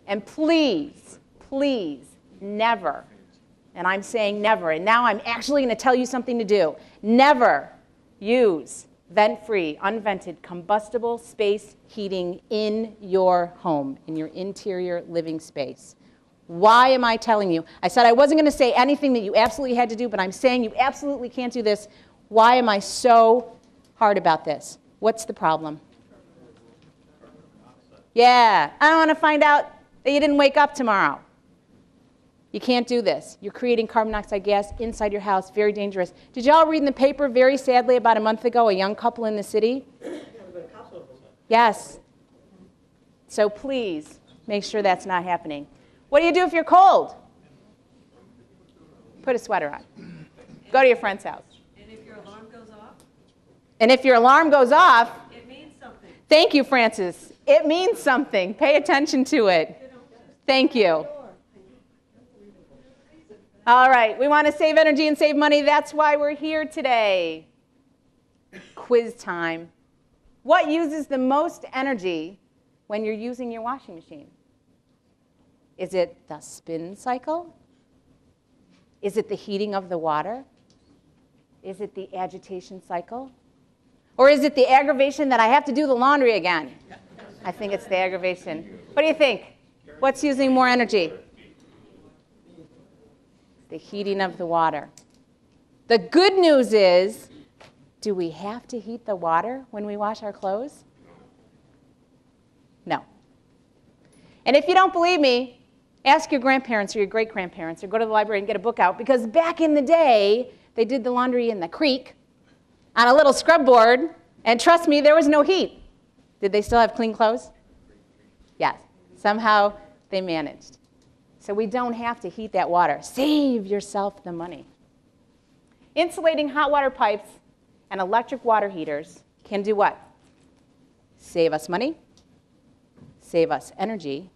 And please, please, never, and I'm saying never, and now I'm actually going to tell you something to do, never use vent-free, unvented, combustible space heating in your home, in your interior living space. Why am I telling you? I said I wasn't going to say anything that you absolutely had to do, but I'm saying you absolutely can't do this. Why am I so hard about this? What's the problem? Yeah, I don't want to find out that you didn't wake up tomorrow. You can't do this. You're creating carbon dioxide gas inside your house, very dangerous. Did y'all read in the paper, very sadly, about a month ago, a young couple in the city? Yes. So please, make sure that's not happening. What do you do if you're cold? Put a sweater on. Go to your friend's house. And if your alarm goes off? And if your alarm goes off, it means something. Thank you, Francis. It means something. Pay attention to it. Thank you. All right, we want to save energy and save money. That's why we're here today. Quiz time. What uses the most energy when you're using your washing machine? Is it the spin cycle? Is it the heating of the water? Is it the agitation cycle? Or is it the aggravation that I have to do the laundry again? I think it's the aggravation. What do you think? What's using more energy? The heating of the water. The good news is, do we have to heat the water when we wash our clothes? No. And if you don't believe me, ask your grandparents or your great-grandparents or go to the library and get a book out, because back in the day, they did the laundry in the creek on a little scrub board, and trust me, there was no heat. Did they still have clean clothes? Yes. Somehow they managed. So we don't have to heat that water. Save yourself the money. Insulating hot water pipes and electric water heaters can do what? Save us money, save us energy,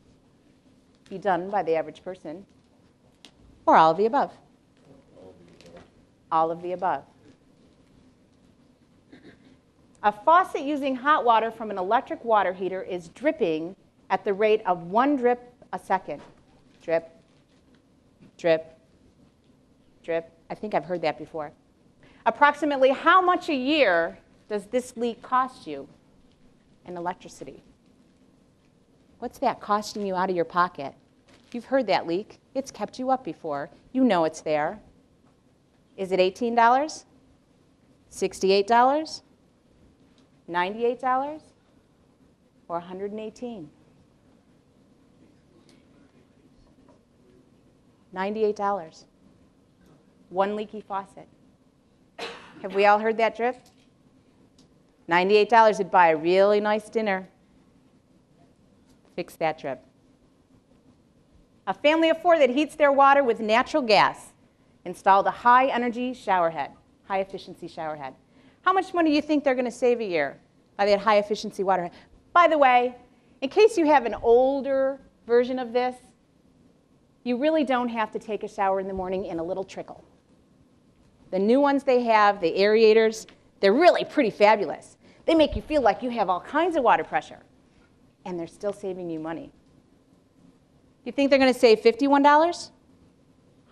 be done by the average person, or all of the above. All of the above. A faucet using hot water from an electric water heater is dripping at the rate of 1 drip a second. Drip, drip, drip. I think I've heard that before. Approximately how much a year does this leak cost you in electricity? What's that costing you out of your pocket? You've heard that leak. It's kept you up before. You know it's there. Is it $18? $68? $98? Or $118? $98. One leaky faucet. Have we all heard that drip? $98 would buy a really nice dinner. Fix that drip. A family of 4 that heats their water with natural gas installed a high-energy shower head, high-efficiency shower head. How much money do you think they're going to save a year by that high-efficiency water head? By the way, in case you have an older version of this, you really don't have to take a shower in the morning in a little trickle. The new ones they have, the aerators, they're really pretty fabulous. They make you feel like you have all kinds of water pressure, and they're still saving you money. You think they're going to save $51?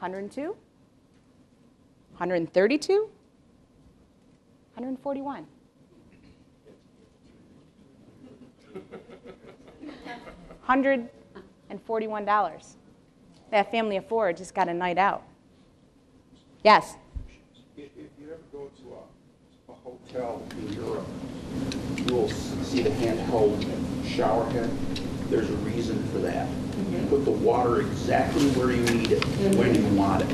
$102? $132? $141? $141. That family of 4 just got a night out. Yes? If you ever go to a hotel in Europe, you will see the handheld shower head. There's a reason for that. You put the water exactly where you need it, when you want it.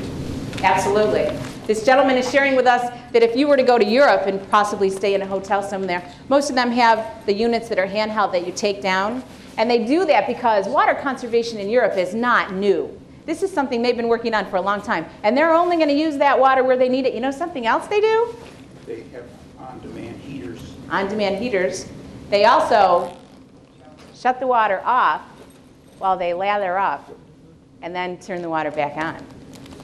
Absolutely. This gentleman is sharing with us that if you were to go to Europe and possibly stay in a hotel somewhere, most of them have the units that are handheld that you take down. And they do that because water conservation in Europe is not new. This is something they've been working on for a long time. And they're only going to use that water where they need it. You know something else they do? They have on-demand heaters. On-demand heaters. They also shut the water off while they lather up and then turn the water back on.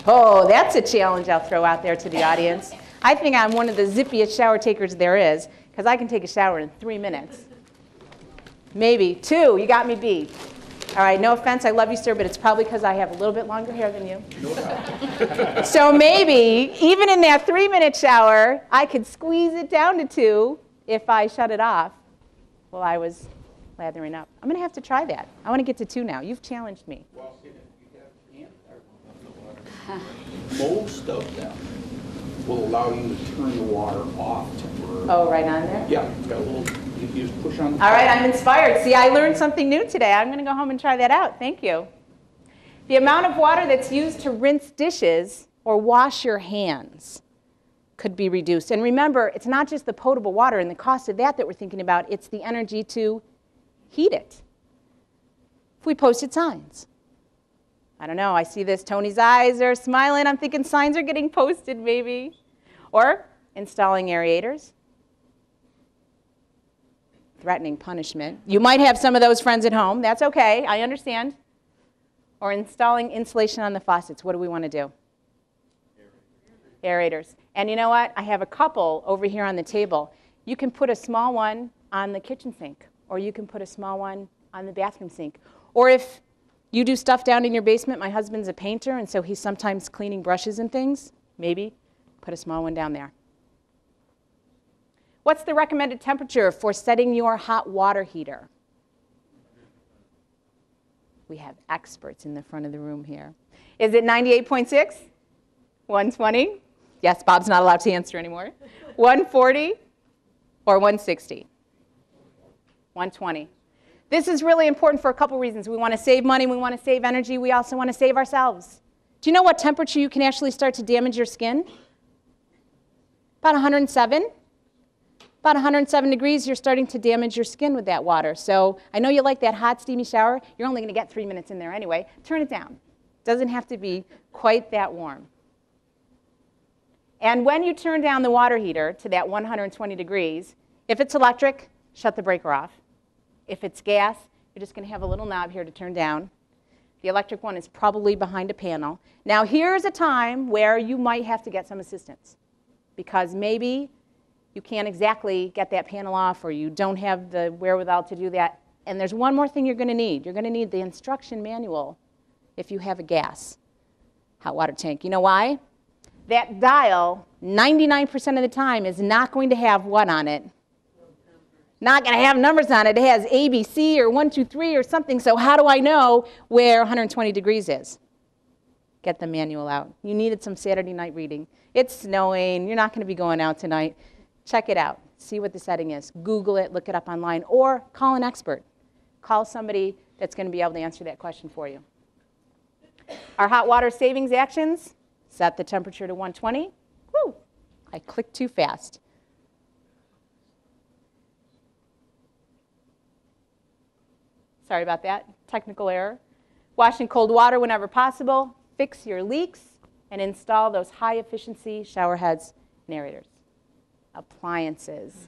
Oh, that's a challenge I'll throw out there to the audience. I think I'm one of the zippiest shower takers there is, because I can take a shower in 3 minutes. Maybe 2. You got me beat. All right, no offense, I love you, sir, but it's probably because I have a little bit longer hair than you. No doubt. So maybe, even in that 3-minute shower, I could squeeze it down to 2 if I shut it off while I was lathering up. I'm going to have to try that. I want to get to 2 now. You've challenged me. Well, most of them will allow you to turn the water off temporarily. Oh, right on there? Yeah, it's got a little, you just push on the All right, I'm inspired. See, I learned something new today. I'm going to go home and try that out. Thank you. The amount of water that's used to rinse dishes or wash your hands could be reduced. And remember, it's not just the potable water and the cost of that we're thinking about. It's the energy to heat it. If we posted signs. I don't know, I see this. Tony's eyes are smiling. I'm thinking signs are getting posted maybe. Or installing aerators. Threatening punishment. You might have some of those friends at home. That's okay, I understand. Or installing insulation on the faucets. What do we want to do? Aerators. And you know what? I have a couple over here on the table. You can put a small one on the kitchen sink, or you can put a small one on the bathroom sink. Or if you do stuff down in your basement, my husband's a painter, and so he's sometimes cleaning brushes and things, maybe put a small one down there. What's the recommended temperature for setting your hot water heater? We have experts in the front of the room here. Is it 98.6? 120? Yes, Bob's not allowed to answer anymore. 140 or 160? 120. This is really important for a couple reasons. We want to save money, we want to save energy, we also want to save ourselves. Do you know what temperature you can actually start to damage your skin? About 107. About 107 degrees, you're starting to damage your skin with that water. So I know you like that hot, steamy shower. You're only going to get 3 minutes in there anyway. Turn it down. Doesn't have to be quite that warm. And when you turn down the water heater to that 120 degrees, if it's electric, shut the breaker off. If it's gas, you're just going to have a little knob here to turn down. The electric one is probably behind a panel. Now here's a time where you might have to get some assistance, because maybe you can't exactly get that panel off, or you don't have the wherewithal to do that. And there's one more thing you're going to need. You're going to need the instruction manual if you have a gas hot water tank. You know why? That dial, 99% of the time, is not going to have what on it? Not going to have numbers on it. It has A, B, C, or 1, 2, 3, or something. So how do I know where 120 degrees is? Get the manual out. You needed some Saturday night reading. It's snowing. You're not going to be going out tonight. Check it out. See what the setting is. Google it. Look it up online. Or call an expert. Call somebody that's going to be able to answer that question for you. Our hot water savings actions: set the temperature to 120. Woo! I clicked too fast. Sorry about that. Technical error. Wash in cold water whenever possible. Fix your leaks and install those high-efficiency shower heads and aerators. Appliances.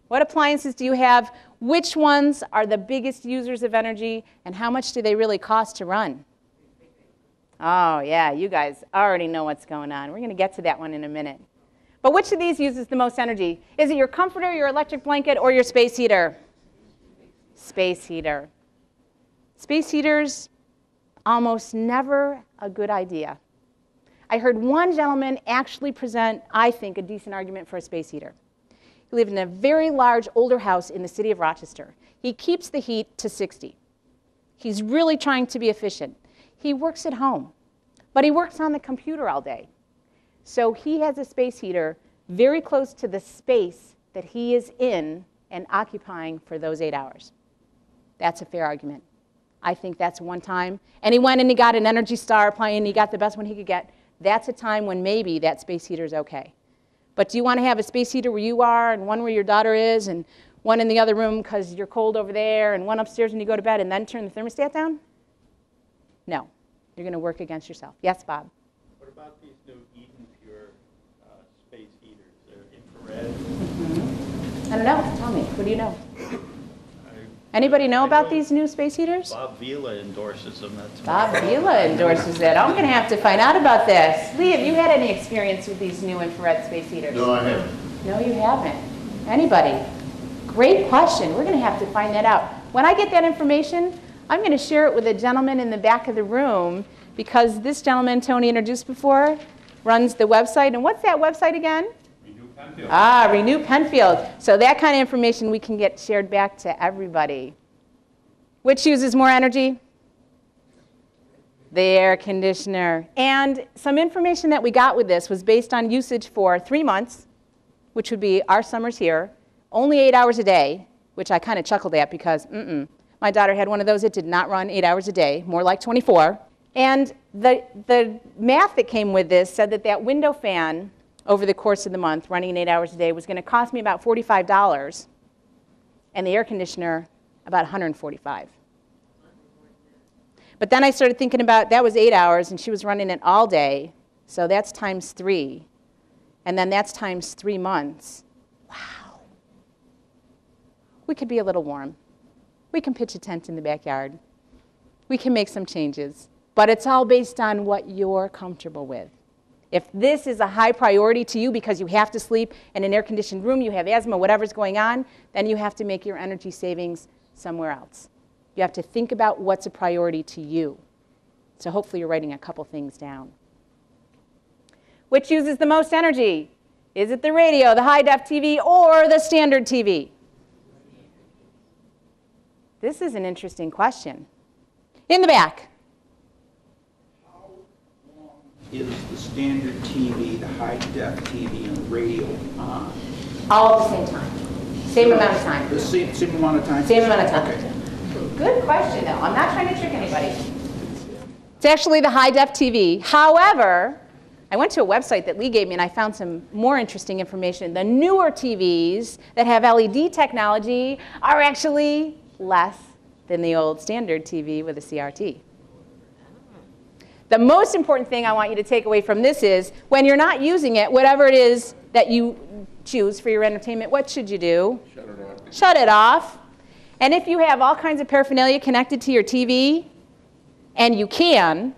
What appliances do you have? Which ones are the biggest users of energy, and how much do they really cost to run? Oh, yeah, you guys already know what's going on. We're going to get to that one in a minute. But which of these uses the most energy? Is it your comforter, your electric blanket, or your space heater? Space heater. Space heaters, almost never a good idea. I heard one gentleman actually present, I think, a decent argument for a space heater. He lived in a very large, older house in the city of Rochester. He keeps the heat to 60. He's really trying to be efficient. He works at home, but he works on the computer all day. So he has a space heater very close to the space that he is in and occupying for those 8 hours. That's a fair argument. I think that's one time. And he went and he got an Energy Star appliance. He got the best one he could get. That's a time when maybe that space heater is okay. But do you want to have a space heater where you are, and one where your daughter is, and one in the other room because you're cold over there, and one upstairs when you go to bed, and then turn the thermostat down? No. You're going to work against yourself. Yes, Bob? What about these new EmPower space heaters? They're infrared. Mm-hmm. I don't know. Tell me. What do you know? Anybody know about these new space heaters? Bob Vila endorses them. That's Bob Vila endorses it. I'm going to have to find out about this. Lee, have you had any experience with these new infrared space heaters? No, I haven't. No, you haven't. Anybody? Great question. We're going to have to find that out. When I get that information, I'm going to share it with a gentleman in the back of the room because this gentleman, Tony introduced before, runs the website. And what's that website again? Renew Penfield. Ah, Renew Penfield. So that kind of information we can get shared back to everybody. Which uses more energy? The air conditioner. And some information that we got with this was based on usage for 3 months, which would be our summers here, only 8 hours a day, which I kind of chuckled at because, my daughter had one of those. It did not run 8 hours a day, more like 24. And the math that came with this said that window fan over the course of the month, running 8 hours a day, was going to cost me about $45, and the air conditioner about $145. But then I started thinking about, that was 8 hours, and she was running it all day, so that's times 3. And then that's times 3 months. Wow. We could be a little warm. We can pitch a tent in the backyard. We can make some changes. But it's all based on what you're comfortable with. If this is a high priority to you because you have to sleep in an air-conditioned room, you have asthma, whatever's going on, then you have to make your energy savings somewhere else. You have to think about what's a priority to you. So hopefully you're writing a couple things down. Which uses the most energy? Is it the radio, the high-def TV, or the standard TV? This is an interesting question. In the back. How long is the standard TV, the high-def TV, and the radio on? All at the same time. Same amount of time. The same amount of time? Same amount of time. Okay. Good question, though. I'm not trying to trick anybody. It's actually the high-def TV. However, I went to a website that Lee gave me, and I found some more interesting information. The newer TVs that have LED technology are actually less than the old standard TV with a CRT. The most important thing I want you to take away from this is, when you're not using it, whatever it is that you choose for your entertainment, what should you do? Shut it off. Shut it off. And if you have all kinds of paraphernalia connected to your TV, and you can,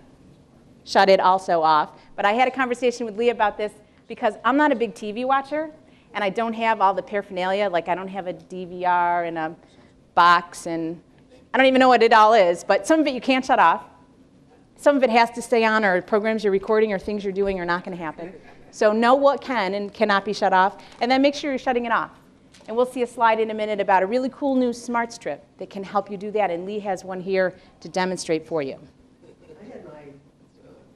shut it also off. But I had a conversation with Lee about this because I'm not a big TV watcher, and I don't have all the paraphernalia. Like, I don't have a DVR and a box, and I don't even know what it all is. But some of it you can't shut off. Some of it has to stay on, or programs you're recording or things you're doing are not going to happen. So know what can and cannot be shut off, and then make sure you're shutting it off. And we'll see a slide in a minute about a really cool new smart strip that can help you do that. And Lee has one here to demonstrate for you. I had my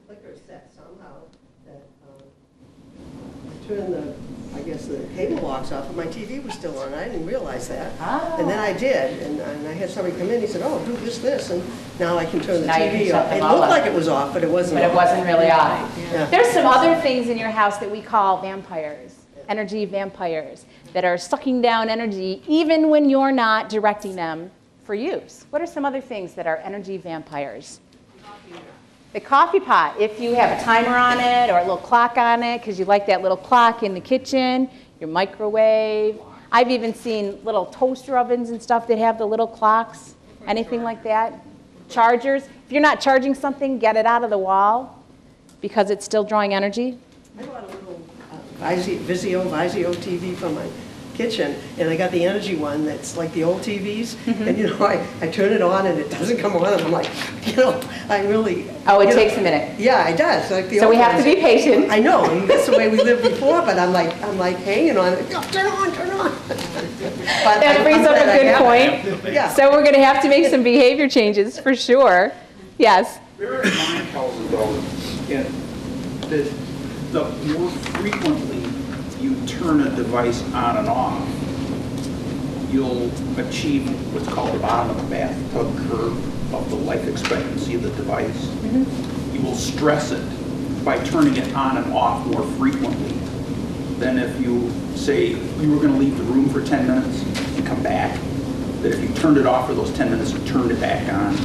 clicker set somehow that I turned the cable box off, and my TV was still on. I didn't realize that. Ah. And then I did, and I had somebody come in. He said, "Oh, do this," and now I can turn the Now you can TV shut off. them It all looked off. like it was off, but it wasn't. But it wasn't really off. Yeah. There's some other things in your house that we call vampires, energy vampires, that are sucking down energy even when you're not directing them for use. What are some other things that are energy vampires? The coffee pot. If you have a timer on it or a little clock on it because you like that little clock in the kitchen, your microwave. I've even seen little toaster ovens and stuff that have the little clocks. Anything like that? Chargers. If you're not charging something, get it out of the wall because it's still drawing energy. I bought a little Vizio TV for my kitchen, and I got the energy one that's like the old TVs, and I turn it on and it doesn't come on, and I'm like, I really... Oh, it takes a minute. Yeah, it does. Like the So old we have to ones. be patient. I know, and that's the way we lived before, but I'm like hanging on it. Oh, turn on. But That brings up a good point. Yeah. So we're going to have to make some behavior changes for sure. Yes. Bear in mind, Helen, though, the more frequently you turn a device on and off, you'll achieve what's called the bottom of the bathtub curve of the life expectancy of the device. You will stress it by turning it on and off more frequently than if you say you were going to leave the room for 10 minutes and come back. That if you turned it off for those 10 minutes and turned it back on,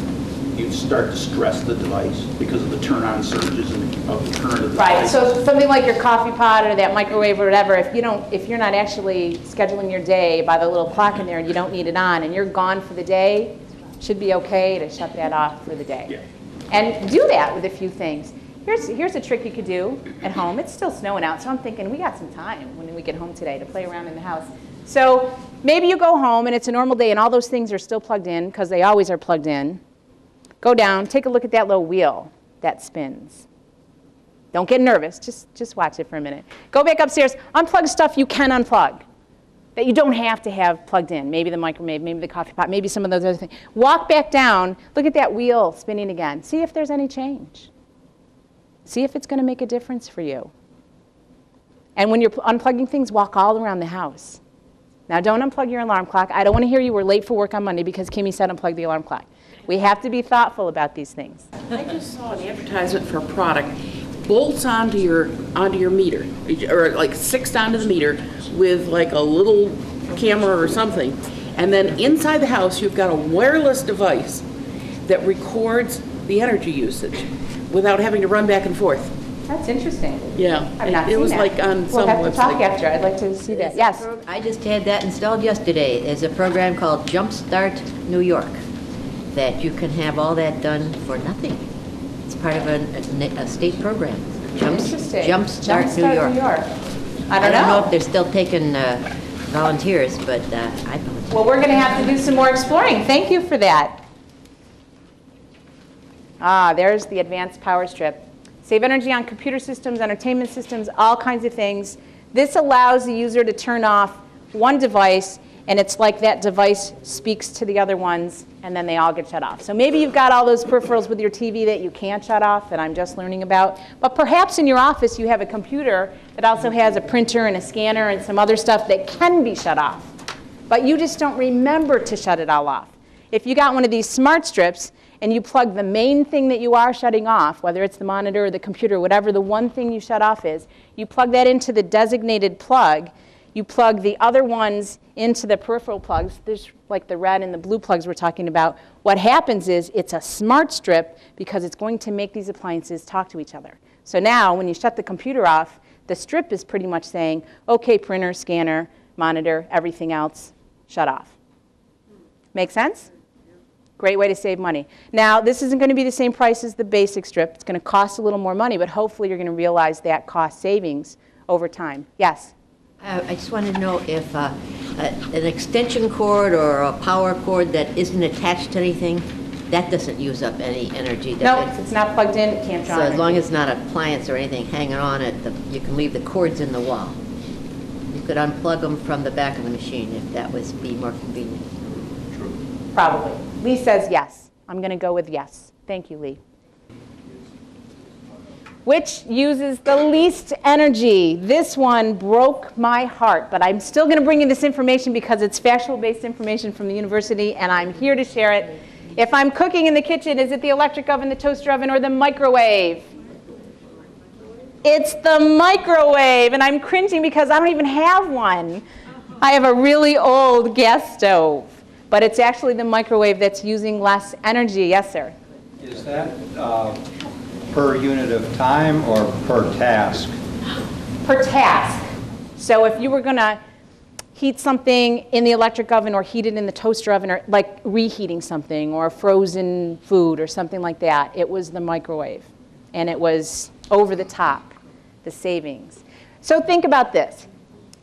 you'd start to stress the device because of the turn-on surges of the current of the Right. device. So something like your coffee pot or that microwave or whatever, if you're not actually scheduling your day by the little clock in there and you don't need it on and you're gone for the day, it should be okay to shut that off for the day. Yeah. And do that with a few things. Here's a trick you could do at home. It's still snowing out, so I'm thinking we got some time when we get home today to play around in the house. So maybe you go home and it's a normal day and all those things are still plugged in because they always are plugged in. Go down, take a look at that little wheel that spins. Don't get nervous, just watch it for a minute. Go back upstairs, unplug stuff you can unplug, that you don't have to have plugged in. Maybe the microwave, maybe the coffee pot, maybe some of those other things. Walk back down, look at that wheel spinning again. See if there's any change. See if it's going to make a difference for you. And when you're unplugging things, walk all around the house. Now don't unplug your alarm clock. I don't want to hear you were late for work on Monday because Kimie said unplug the alarm clock. We have to be thoughtful about these things. I just saw an advertisement for a product, bolts onto your meter, or like fixed onto the meter with like a little camera or something. And then inside the house, you've got a wireless device that records the energy usage without having to run back and forth. That's interesting. Yeah, I've not seen it was that. like on some We'll have to talk website. after. I'd like to see that. Yes. I just had that installed yesterday. There's a program called Jumpstart New York that you can have all that done for nothing. It's part of a state program. Interesting. Jumpstart New York. I I don't know. if they're still taking volunteers, but I volunteer. Well, we're going to have to do some more exploring. Thank you for that. Ah, there's the advanced power strip. Save energy on computer systems, entertainment systems, all kinds of things. This allows the user to turn off one device, and it's like that device speaks to the other ones, and then they all get shut off. So maybe you've got all those peripherals with your TV that you can't shut off that I'm just learning about. But perhaps in your office you have a computer that also has a printer and a scanner and some other stuff that can be shut off. But you just don't remember to shut it all off. If you got one of these smart strips, and you plug the main thing that you are shutting off, whether it's the monitor or the computer, whatever the one thing you shut off is, you plug that into the designated plug, you plug the other ones into the peripheral plugs, there's like the red and the blue plugs we're talking about. What happens is it's a smart strip because it's going to make these appliances talk to each other. So now when you shut the computer off, the strip is pretty much saying, okay, printer, scanner, monitor, everything else, shut off. Make sense? Great way to save money. Now, this isn't going to be the same price as the basic strip. It's going to cost a little more money, but hopefully you're going to realize that cost savings over time. Yes? I just want to know if an extension cord or a power cord that isn't attached to anything, that doesn't use up any energy, does No, it? it's not plugged in. It can't draw So as energy. long as it's not an appliance or anything hanging on it, you can leave the cords in the wall. You could unplug them from the back of the machine if that would be more convenient. Probably. Lee says yes. I'm going to go with yes. Thank you, Lee. Which uses the least energy? This one broke my heart, but I'm still going to bring you this information because it's factual-based information from the university, and I'm here to share it. If I'm cooking in the kitchen, is it the electric oven, the toaster oven, or the microwave? It's the microwave, and I'm cringing because I don't even have one. I have a really old gas stove. But it's actually the microwave that's using less energy. Yes, sir? Is that per unit of time or per task? Per task. So if you were going to heat something in the electric oven or heat it in the toaster oven, or like reheating something or frozen food or something like that, it was the microwave. And it was over the top, the savings. So think about this.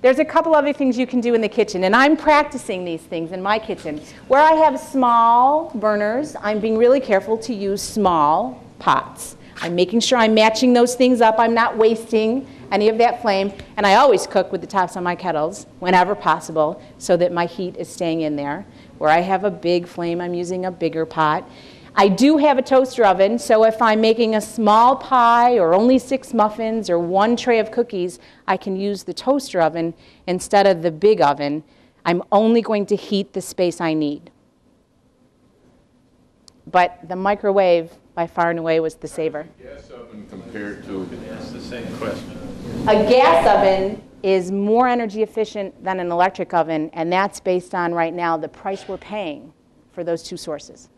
There's a couple other things you can do in the kitchen, and I'm practicing these things in my kitchen. Where I have small burners, I'm being really careful to use small pots. I'm making sure I'm matching those things up. I'm not wasting any of that flame, and I always cook with the tops on my kettles whenever possible so that my heat is staying in there. Where I have a big flame, I'm using a bigger pot. I do have a toaster oven, so if I'm making a small pie or only 6 muffins or 1 tray of cookies, I can use the toaster oven instead of the big oven. I'm only going to heat the space I need. But the microwave, by far and away, was the saver. Gas oven compared to... That's the same question. A gas oven is more energy efficient than an electric oven, and that's based on, right now, the price we're paying for those 2 sources.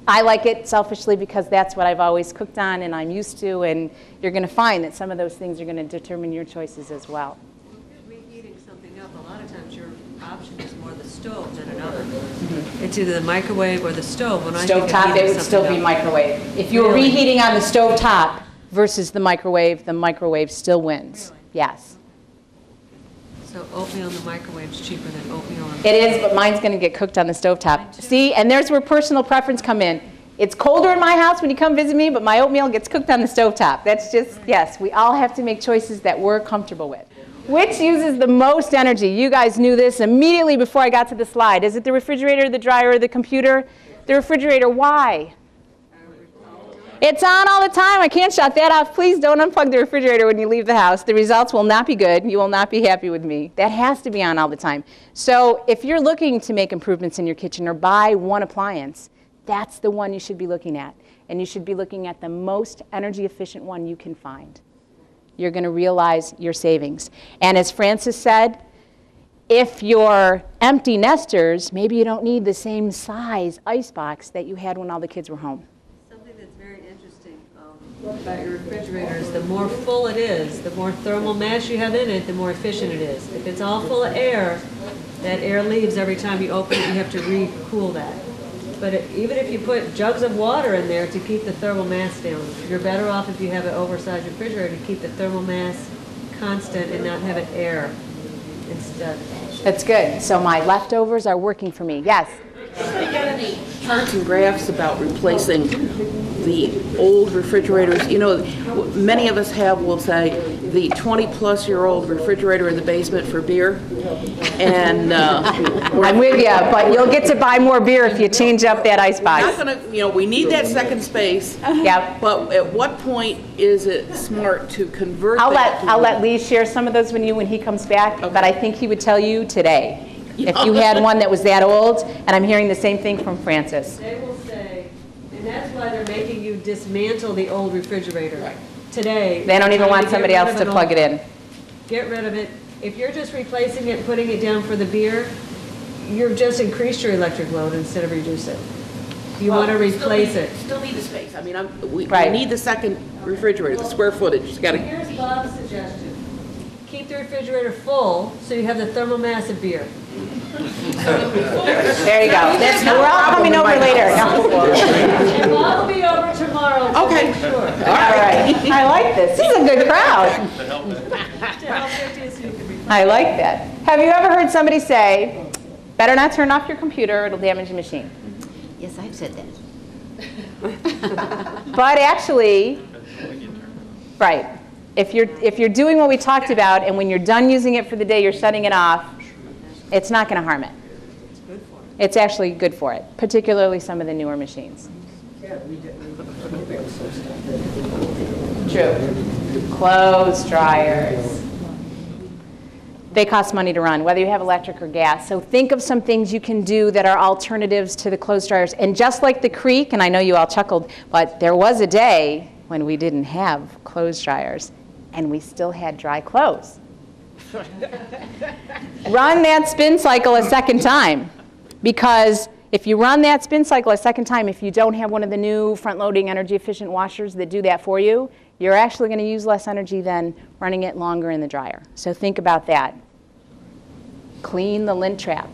I like it selfishly because that's what I've always cooked on and I'm used to, and you're going to find that some of those things are going to determine your choices as well. If you're reheating something up, a lot of times your option is more the stove than an oven. It's either the microwave or the stove. When I think of Stovetop, heating it would still be something up. microwave. If you were Really? reheating on the stovetop versus the microwave still wins. Really? Yes. So oatmeal in the microwave is cheaper than oatmeal in It is, but mine's going to get cooked on the stovetop. See, and there's where personal preference come in. It's colder in my house when you come visit me, but my oatmeal gets cooked on the stovetop. That's just, yes, we all have to make choices that we're comfortable with. Which uses the most energy? You guys knew this immediately before I got to the slide. Is it the refrigerator, the dryer, or the computer? The refrigerator. Why? It's on all the time. I can't shut that off. Please don't unplug the refrigerator when you leave the house. The results will not be good. You will not be happy with me. That has to be on all the time. So if you're looking to make improvements in your kitchen or buy one appliance, that's the one you should be looking at. And you should be looking at the most energy efficient one you can find. You're going to realize your savings. And as Francis said, if you're empty nesters, maybe you don't need the same size icebox that you had when all the kids were home. Something that's very interesting about your refrigerator is the more full it is, the more thermal mass you have in it, the more efficient it is. If it's all full of air, that air leaves every time you open it, you have to re-cool that. But even if you put jugs of water in there to keep the thermal mass down, you're better off if you have an oversized refrigerator to keep the thermal mass constant and not have it air instead. That's good. So my leftovers are working for me. Yes? Have you got any charts and graphs about replacing the old refrigerators? You know, many of us have, we'll say, the 20-plus-year-old refrigerator in the basement for beer. And I'm with you, but you'll get to buy more beer if you change up that icebox. not gonna, you know, we need that second space. Yep. But at what point is it smart to convert I'll that? let Lee share some of those when he comes back, Okay. but I think he would tell you today. If you had one that was that old, and I'm hearing the same thing from Francis. They will say, and that's why they're making you dismantle the old refrigerator today. They don't even Trying want get somebody rid else of to an plug old- it in. Get rid of it. If you're just replacing it, putting it down for the beer, you've just increased your electric load instead of reduce it. You want to replace it. Still need the space. I mean, we Right. need the second refrigerator, the square footage. It's got to. Here's Bob's suggestion. Keep the refrigerator full so you have the thermal mass of beer. There you go. We're all coming over later. And Bob will be over tomorrow. So Okay. make sure. All right. I like this. This is a good crowd. To help get you so you can replace. I like that. Have you ever heard somebody say, better not turn off your computer, it'll damage the machine? Yes, I've said that. But actually, right, if you're doing what we talked about, and when you're done using it for the day, you're shutting it off, it's not going to harm it. It's good for it. It's actually good for it, particularly some of the newer machines. True. Clothes dryers. They cost money to run, whether you have electric or gas. So think of some things you can do that are alternatives to the clothes dryers. And just like the creek, and I know you all chuckled, but there was a day when we didn't have clothes dryers, and we still had dry clothes. Run that spin cycle a second time, because if you run that spin cycle a second time, if you don't have one of the new front-loading energy-efficient washers that do that for you, you're actually going to use less energy than running it longer in the dryer. So think about that. Clean the lint trap.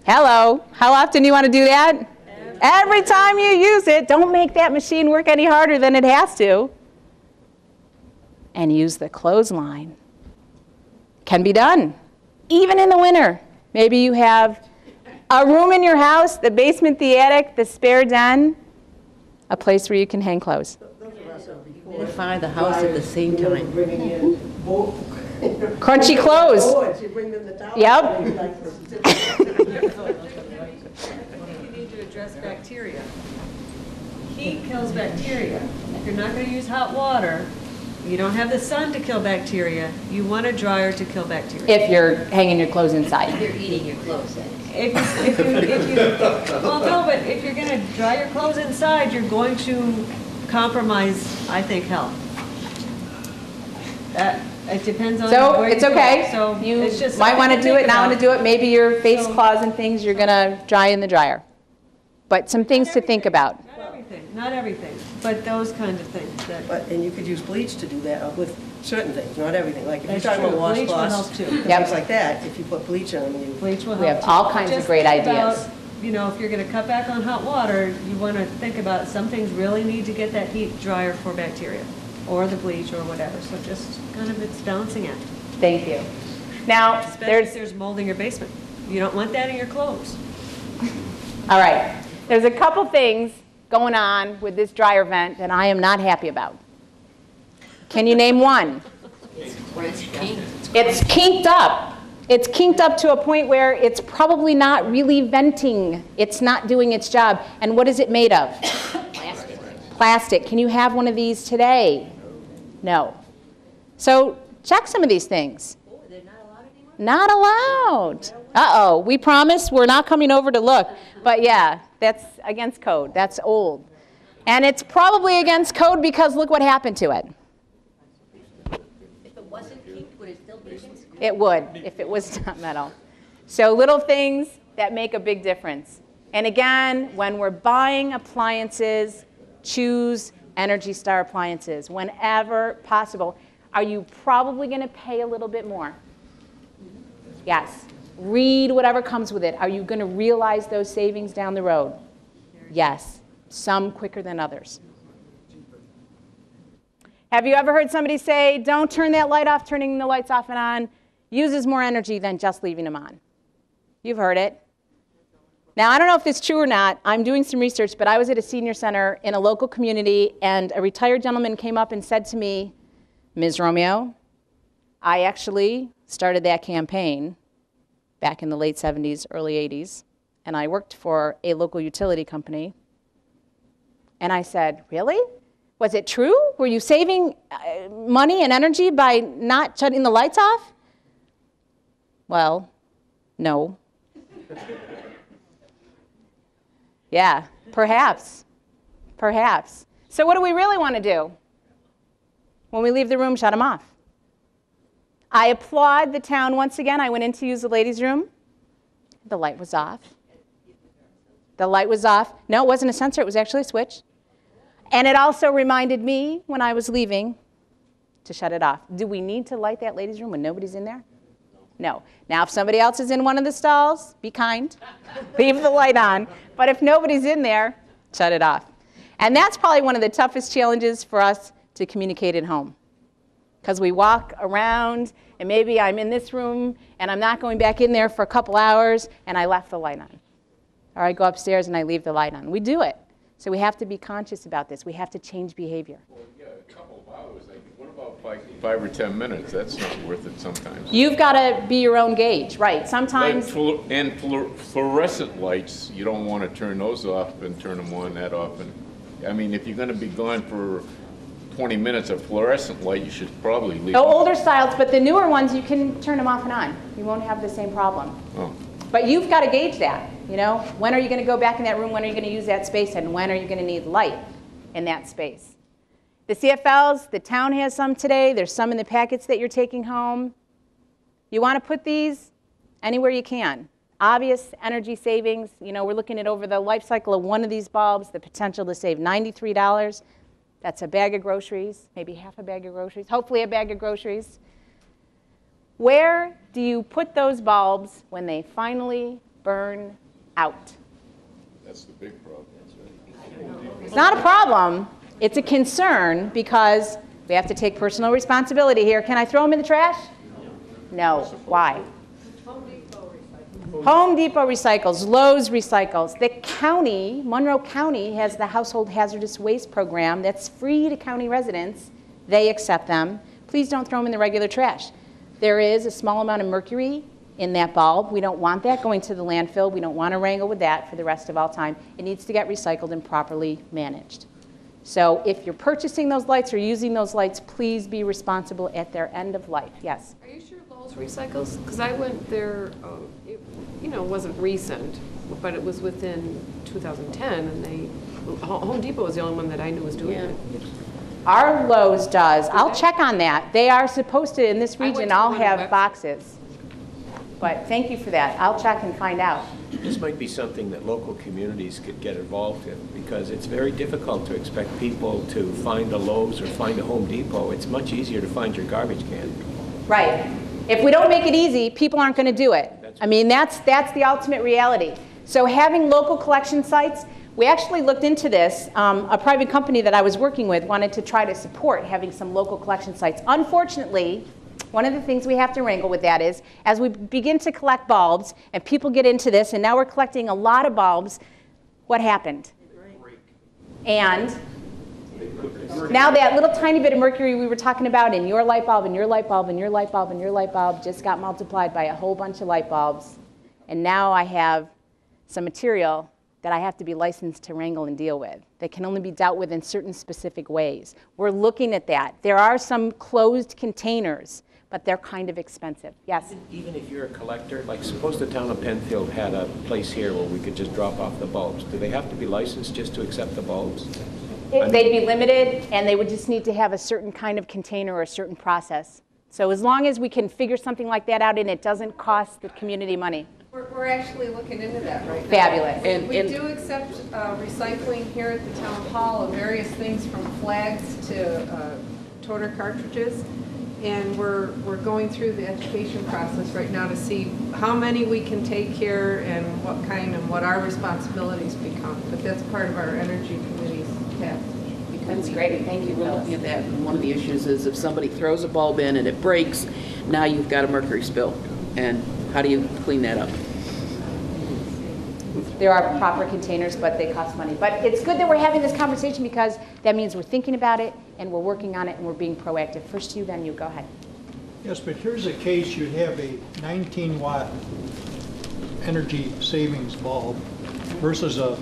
Hello. How often do you want to do that? Every time you use it. Don't make that machine work any harder than it has to. And use the clothesline. Can be done, even in the winter. Maybe you have a room in your house, the basement, the attic, the spare den, a place where you can hang clothes. Beautify the house at the same time. Crunchy clothes. You bring them the towel. Yep. You need to address bacteria. Heat kills bacteria. If you're not going to use hot water, you don't have the sun to kill bacteria, you want a dryer to kill bacteria. If you're hanging your clothes inside. You're eating your clothes then. Well, no, but if you're going to dry your clothes inside, you're going to compromise, I think, health. It depends on So where it's you go. okay. So You it's just might want to something do it, think not want to about. do it. Maybe your face, So- claws, and things you're going to dry in the dryer. But some things to think about. Not everything, but those kind of things that. But, and you could use bleach to do that with certain things, not everything. Like if you're That's talking about true. Bleach will washcloths, help too. and Yep. things like that, if you put bleach on them, you. Bleach will help. We have too. all kinds of Just great think ideas. about, you know, if you're going to cut back on hot water, you want to think about some things really need to get that heat drier for bacteria, or the bleach or whatever. So just kind of it's balancing act. Thank you. Now, Especially if there's mold in your basement. You don't want that in your clothes. all right, there's a couple things going on with this dryer vent that I am not happy about. Can you name one? It's kinked up. It's kinked up to a point where it's probably not really venting. It's not doing its job. And what is it made of? Plastic. Plastic. Can you have one of these today? No. So check some of these things. Oh, they're not allowed anymore? Not allowed. Uh-oh. We promise we're not coming over to look. But yeah, that's against code. That's old. And it's probably against code because look what happened to it. If it wasn't kinked, would it still be against code? It would, if it was not metal. So little things that make a big difference. And again, when we're buying appliances, choose Energy Star appliances whenever possible. Are you probably going to pay a little bit more? Yes. Read whatever comes with it. Are you going to realize those savings down the road? Yes. Some quicker than others. Have you ever heard somebody say, don't turn that light off? Turning the lights off and on uses more energy than just leaving them on. You've heard it. Now, I don't know if it's true or not. I'm doing some research, but I was at a senior center in a local community, and a retired gentleman came up and said to me, Ms. Romeo, I actually started that campaign back in the late 70s, early 80s, and I worked for a local utility company. And I said, really? Was it true? Were you saving money and energy by not shutting the lights off? Well, no. Yeah, perhaps. Perhaps. So what do we really want to do? When we leave the room, shut them off. I applaud the town once again. I went in to use the ladies' room. The light was off. The light was off. No, it wasn't a sensor. It was actually a switch. And it also reminded me when I was leaving to shut it off. Do we need to light that ladies' room when nobody's in there? No. Now, if somebody else is in one of the stalls, be kind. Leave the light on. But if nobody's in there, shut it off. And that's probably one of the toughest challenges for us to communicate at home. Because we walk around, and maybe I'm in this room, and I'm not going back in there for a couple hours, and I left the light on. Or I go upstairs, and I leave the light on. We do it. So we have to be conscious about this. We have to change behavior. Well, yeah, a couple of hours. What about five or 10 minutes? That's not worth it sometimes. You've got to be your own gauge, right? Sometimes. And fluorescent lights, you don't want to turn those off and turn them on that often. I mean, if you're going to be gone for 20 minutes of fluorescent light, you should probably leave. Oh, older styles, but the newer ones, you can turn them off and on. You won't have the same problem. Oh. But you've got to gauge that. You know, when are you going to go back in that room? When are you going to use that space? And when are you going to need light in that space? The CFLs, the town has some today. There's some in the packets that you're taking home. You want to put these anywhere you can. Obvious energy savings. You know, we're looking at over the life cycle of one of these bulbs, the potential to save $93. That's a bag of groceries, maybe half a bag of groceries, hopefully a bag of groceries. Where do you put those bulbs when they finally burn out? That's the big problem. It's not a problem. It's a concern because we have to take personal responsibility here. Can I throw them in the trash? No. Why? Home Depot recycles, Lowe's recycles. The county, Monroe County, has the Household Hazardous Waste Program that's free to county residents. They accept them. Please don't throw them in the regular trash. There is a small amount of mercury in that bulb. We don't want that going to the landfill. We don't want to wrangle with that for the rest of all time. It needs to get recycled and properly managed. So if you're purchasing those lights or using those lights, please be responsible at their end of life. Yes? Are you sure Lowe's recycles? Because I went there, it, you know, wasn't recent, but it was within 2010, and Home Depot was the only one that I knew was doing it. Our Lowe's does. I'll check on that. They are supposed to, in this region, all have website. boxes. But thank you for that. I'll check and find out. This might be something that local communities could get involved in, because it's very difficult to expect people to find a Lowe's or find a Home Depot. It's much easier to find your garbage can. Right. If we don't make it easy, people aren't going to do it. I mean, that's the ultimate reality. So having local collection sites, we actually looked into this. A private company that I was working with wanted to try to support having some local collection sites. Unfortunately, One of the things we have to wrangle with that is, as we begin to collect bulbs, and people get into this, and now we're collecting a lot of bulbs, what happened? And now that little tiny bit of mercury we were talking about in your light bulb, and your light bulb, and your light bulb, and your light bulb just got multiplied by a whole bunch of light bulbs. And now I have some material that I have to be licensed to wrangle and deal with that can only be dealt with in certain specific ways. We're looking at that. There are some closed containers, but they're kind of expensive. Yes? Even if you're a collector, like suppose the town of Penfield had a place here where we could just drop off the bulbs. Do they have to be licensed just to accept the bulbs? They'd be limited, and they would just need to have a certain kind of container or a certain process. So as long as we can figure something like that out and it doesn't cost the community money. We're actually looking into that right now. Fabulous. We do accept recycling here at the town hall of various things from flags to toner cartridges. And we're going through the education process right now to see how many we can take here and what kind and what our responsibilities become. But that's part of our energy committee's task. That's great. Thank you. We're looking at that, and one of the issues is if somebody throws a bulb in and it breaks, now you've got a mercury spill. And how do you clean that up? There are proper containers, but they cost money. But it's good that we're having this conversation because that means we're thinking about it and we're working on it and we're being proactive. First you, then you. Go ahead. Yes, but here's a case you'd have a 19-watt energy savings bulb versus a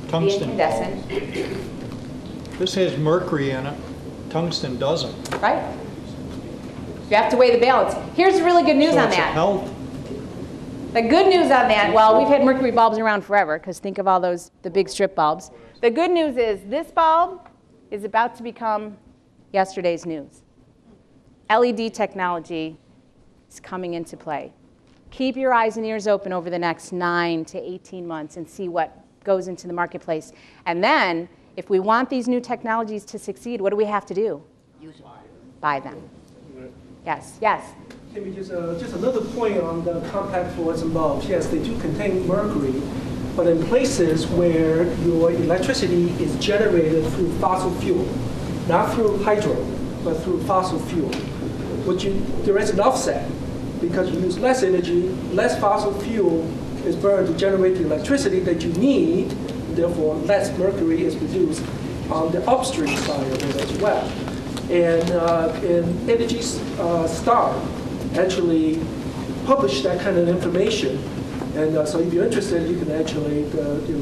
tungsten bulb. This has mercury in it. Tungsten doesn't. Right? You have to weigh the balance. Here's the really good news on that. Health. The good news on that, well, we've had mercury bulbs around forever, because think of all those, the big strip bulbs. The good news is this bulb is about to become yesterday's news. LED technology is coming into play. Keep your eyes and ears open over the next 9 to 18 months and see what goes into the marketplace. And then, if we want these new technologies to succeed, what do we have to do? Use it. Buy them. Yes, yes. Maybe just another point on the compact fluorescent bulbs. Yes, they do contain mercury, but in places where your electricity is generated through fossil fuel, not through hydro, but through fossil fuel, there is an offset because you use less energy, less fossil fuel is burned to generate the electricity that you need, therefore less mercury is produced on the upstream side of it as well. And Energy Star actually published that kind of information. And so if you're interested, you can actually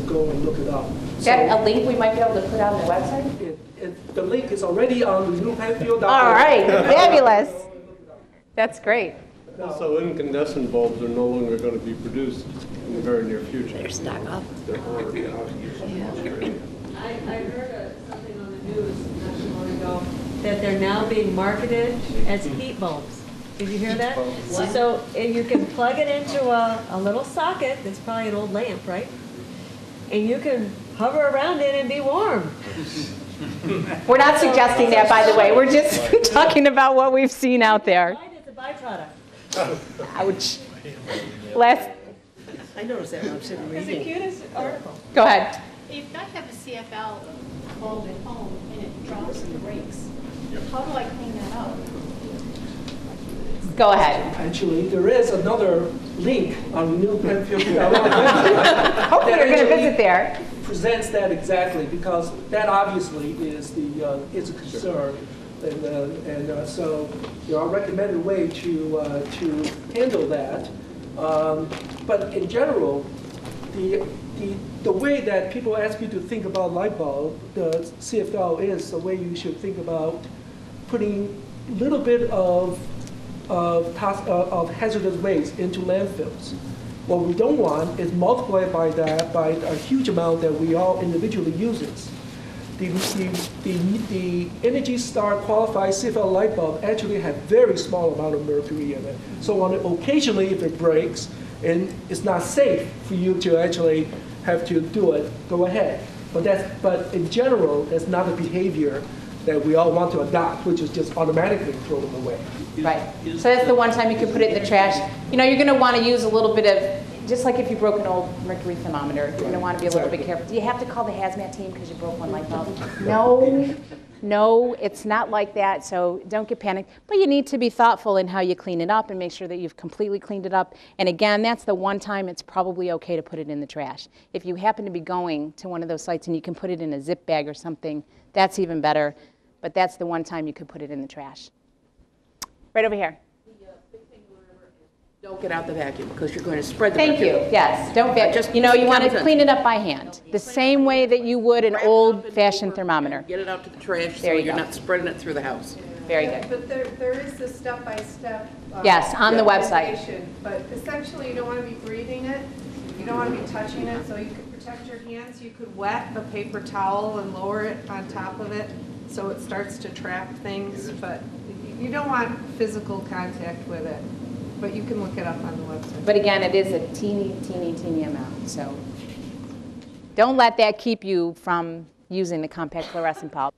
go and look it up. Is that a link we might be able to put on the website? The link is already on renewpenfield.org. All right, fabulous. That's great. Also, incandescent bulbs are no longer going to be produced in the very near future. They're stuck up. I heard something on the news not too long ago that they're now being marketed as heat bulbs. Did you hear that? So you can plug it into a little socket, that's probably an old lamp, right? And you can hover around it and be warm. We're not suggesting that, by the way. We're just talking about what we've seen out there. It's a byproduct. Ouch. I noticed that when I'm sitting reading. It's the cutest article. Go ahead. If I have a CFL bulb at home and it drops and breaks, how do I clean that up? Go ahead. Actually, there is another link on New Penfield. Hopefully you're going to visit there. Presents that exactly because that obviously is a concern, and so there are recommended way to handle that. But in general, the way that people ask you to think about light bulb, the CFL is the way you should think about putting a little bit of hazardous waste into landfills. What we don't want is multiply by that by a huge amount that we all individually uses. The Energy Star qualified CFL light bulb actually have very small amount of mercury in it. So occasionally if it breaks and it's not safe for you to actually have to do it, go ahead. But in general, that's not a behavior that we all want to adopt, which is just automatically throw them away. Right. So that's the one time you can put it in the trash. You know, you're going to want to use a little bit of, just like if you broke an old mercury thermometer, you're going to want to be a little bit careful. Do you have to call the hazmat team because you broke one light bulb? No. No, it's not like that, so don't get panicked. But you need to be thoughtful in how you clean it up and make sure that you've completely cleaned it up. And again, that's the one time it's probably okay to put it in the trash. If you happen to be going to one of those sites and you can put it in a zip bag or something, that's even better. But that's the one time you could put it in the trash. Right over here. Don't get out the vacuum because you're going to spread the Thank you. mercury. Yes. Don't vacuum. You know, you want to clean it up by hand, the same way that you would an old-fashioned thermometer. Get it out to the trash There so you you're go. not spreading it through the house. Very good. But there is the step-by-step. Yes, on the website. recommendation, But essentially, you don't want to be breathing it. You don't want to be touching it, so you could protect your hands. You could wet a paper towel and lower it on top of it so it starts to trap things. But you don't want physical contact with it. But you can look it up on the website. But again, it is a teeny, teeny, teeny amount. So don't let that keep you from using the compact fluorescent bulb.